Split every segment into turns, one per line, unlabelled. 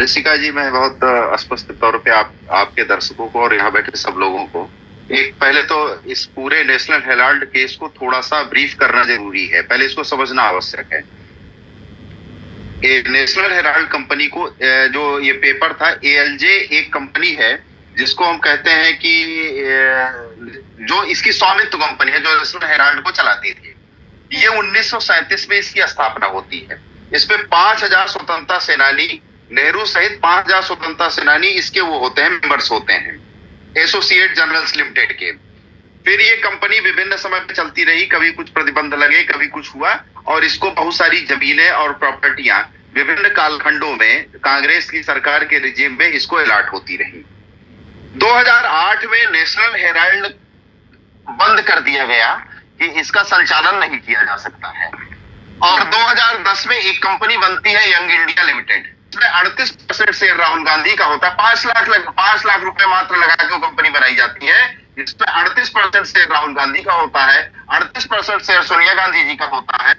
ऋषिका जी, मैं बहुत स्पष्ट तौर पे आपके दर्शकों को और यहाँ बैठे सब लोगों को एक पहले तो इस पूरे नेशनल हेराल्ड केस को थोड़ा सा ब्रीफ करना जरूरी है। पहले इसको समझना आवश्यक है। ये नेशनल हेराल्ड कंपनी को जो ये पेपर था, एएलजे एक कंपनी है जिसको हम कहते हैं कि जो इसकी स्वामित्व कंपनी है जो नेशनल हेराल्ड को चलाती थी। ये 1937 में इसकी स्थापना होती है। इसमें 5000 स्वतंत्रता सेनानी, नेहरू सहित 5000 स्वतंत्रता सेनानी इसके वो होते हैं, मेंबर्स होते हैं, एसोसिएट जर्नल्स लिमिटेड के। फिर ये कंपनी विभिन्न समय पे चलती रही, कभी कुछ प्रतिबंध लगे, कभी कुछ हुआ, और इसको बहुत सारी जमीनें और प्रॉपर्टियां विभिन्न कालखंडों में कांग्रेस की सरकार के रिजीम में इसको अलॉट होती रही। 2008 में नेशनल हेराल्ड बंद कर दिया गया कि इसका संचालन नहीं किया जा सकता है, और 2010 में एक कंपनी बनती है यंग इंडिया लिमिटेड। इसमें 38% शेयर राहुल गांधी का होता है। 5 लाख रुपए मात्र लगा के वो कंपनी बनाई जाती है। इसमें 38% शेयर राहुल गांधी का होता है, 38% शेयर सोनिया गांधी जी का होता है,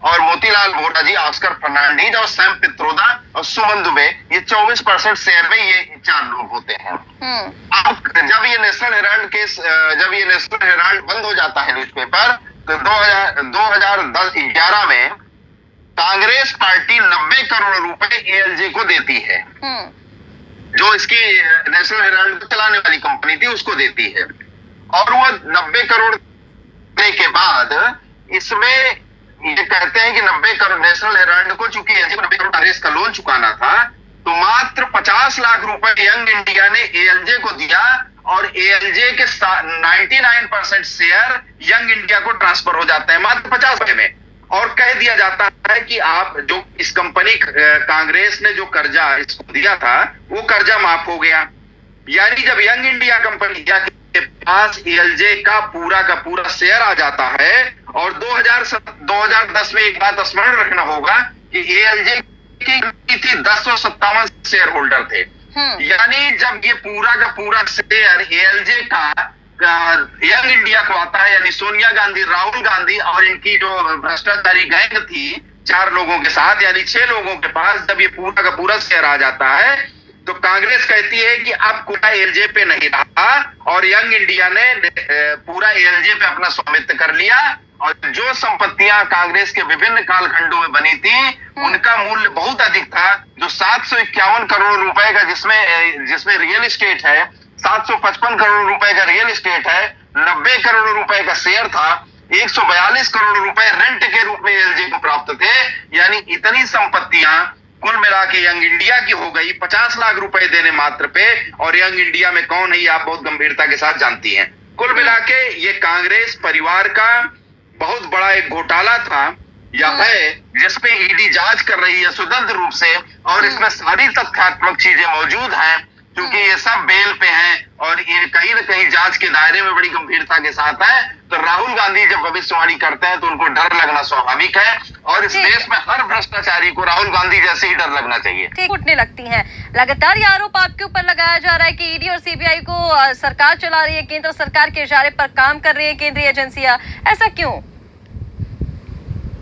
और मोतीलाल वोरा जी, ऑस्कर फर्नांडीज और सैम पित्रोदा और सुमन दुबे, ये 24% शेयर में ये 4 लोग होते हैं। अब जब ये नेशनल हेराल्ड बंद हो जाता है न्यूज़पेपर, तो 2011 में कांग्रेस पार्टी 90 करोड़ रुपए एएलजे को देती है, जो इसकी नेशनल हेराल्ड को चलाने वाली कंपनी थी उसको देती है। और वो 90 करोड़ देने के बाद इसमें ये कहते हैं कि 90 करोड़ नेशनल हेराल्ड को, चूंकि एएलजे को 90 करोड़ कांग्रेस का लोन चुकाना था, तो मात्र 50 लाख रुपए यंग इंडिया ने एएलजे को दिया, और एएलजे के 99% शेयर यंग इंडिया को ट्रांसफर हो जाते हैं मात्र 50 रुपए में। और कह दिया जाता है कि आप जो इस कंपनी कांग्रेस ने जो कर्जा इसको दिया था वो कर्जा माफ हो गया। यानी जब यंग इंडिया कंपनी के पास एएलजे का पूरा शेयर आ जाता है, और 2010 में एक बात स्मरण रखना होगा कि एएलजे की थी 1057 शेयर होल्डर थे। यानी जब ये पूरा शेयर एएलजे का यंग इंडिया को आता है, यानी सोनिया गांधी, राहुल गांधी और इनकी जो भ्रष्टाचारी गैंग थी 4 लोगों के साथ, यानी 6 लोगों के पास जब ये पूरा शेयर आ जाता है, तो कांग्रेस कहती है कि अब पूरा एएलजे पे नहीं रहा, और यंग इंडिया ने पूरा एएलजे पे अपना स्वामित्व कर लिया। और जो संपत्तियां कांग्रेस के विभिन्न कालखंडों में बनी थी उनका मूल्य बहुत अधिक था, जो 751 करोड़ रुपए का, जिसमें रियल एस्टेट है, 755 करोड़ रुपए का रियल एस्टेट है, 90 करोड़ रुपए का शेयर था, 142 करोड़ रुपए रेंट के रूप में एएलजे को प्राप्त थे। यानी इतनी संपत्तियां कुल मिला के यंग इंडिया की हो गई 50 लाख रुपए देने मात्र पे। और यंग इंडिया में कौन है ये आप बहुत गंभीरता के साथ जानती हैं। कुल मिला के ये कांग्रेस परिवार का बहुत बड़ा एक घोटाला था या है, जिसपे ईडी जांच कर रही है स्वतंत्र रूप से, और इसमें सारी तथ्यात्मक चीजें मौजूद हैं, क्योंकि ये सब बेल पे हैं और ये कहीं ना कहीं जांच के दायरे में बड़ी गंभीरता के साथ है। तो राहुल गांधी जब भविष्यवाणी करते हैं तो उनको डर लगना स्वाभाविक है, और इस देश में हर भ्रष्टाचारी को राहुल गांधी जैसे ही डर लगना चाहिए।
उठने लगती हैं। लगातार ये आरोप आपके ऊपर लगाया जा रहा है कि ईडी और सीबीआई को सरकार चला रही है, केंद्र सरकार के इशारे पर काम कर रही है केंद्रीय एजेंसियां, ऐसा क्यों?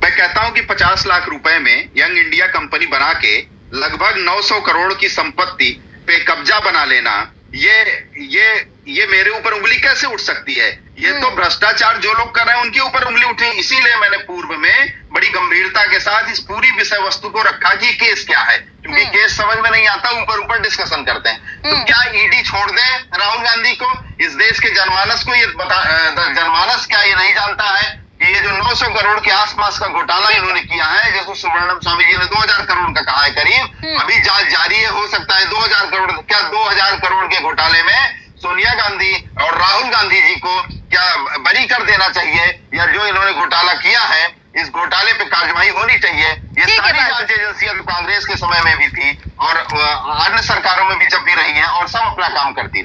मैं कहता हूं कि 50 लाख रुपए में यंग इंडिया कंपनी बना के लगभग 900 करोड़ की संपत्ति पे कब्जा बना लेना, ये मेरे ऊपर उंगली कैसे उठ सकती है? ये तो भ्रष्टाचार जो लोग कर रहे हैं उनके ऊपर उंगली उठी। इसीलिए मैंने पूर्व में बड़ी गंभीरता के साथ इस पूरी विषय वस्तु को रखा कि केस क्या है, क्योंकि केस समझ में नहीं आता, ऊपर डिस्कशन करते हैं। तो क्या ईडी छोड़ दे राहुल गांधी को? इस देश के जनमानस को ये जनमानस क्या ये नहीं जानता है कि ये जो 900 करोड़ के आसपास का घोटाला इन्होंने किया है, जैसे सुब्रमण्यम स्वामी जी ने 2000 करोड़ का कहा है करीब, अभी जांच जारी है, हो सकता है 2000 करोड़, क्या 2000 करोड़ के घोटाले में सोनिया गांधी और राहुल गांधी जी को क्या बरी कर देना चाहिए, या जो इन्होंने घोटाला किया है इस घोटाले पे कार्रवाई होनी चाहिए। ये सारी जांच एजेंसियां तो कांग्रेस के समय में भी थी और अन्य सरकारों में भी जब भी रही हैं, और सब अपना काम करती रही।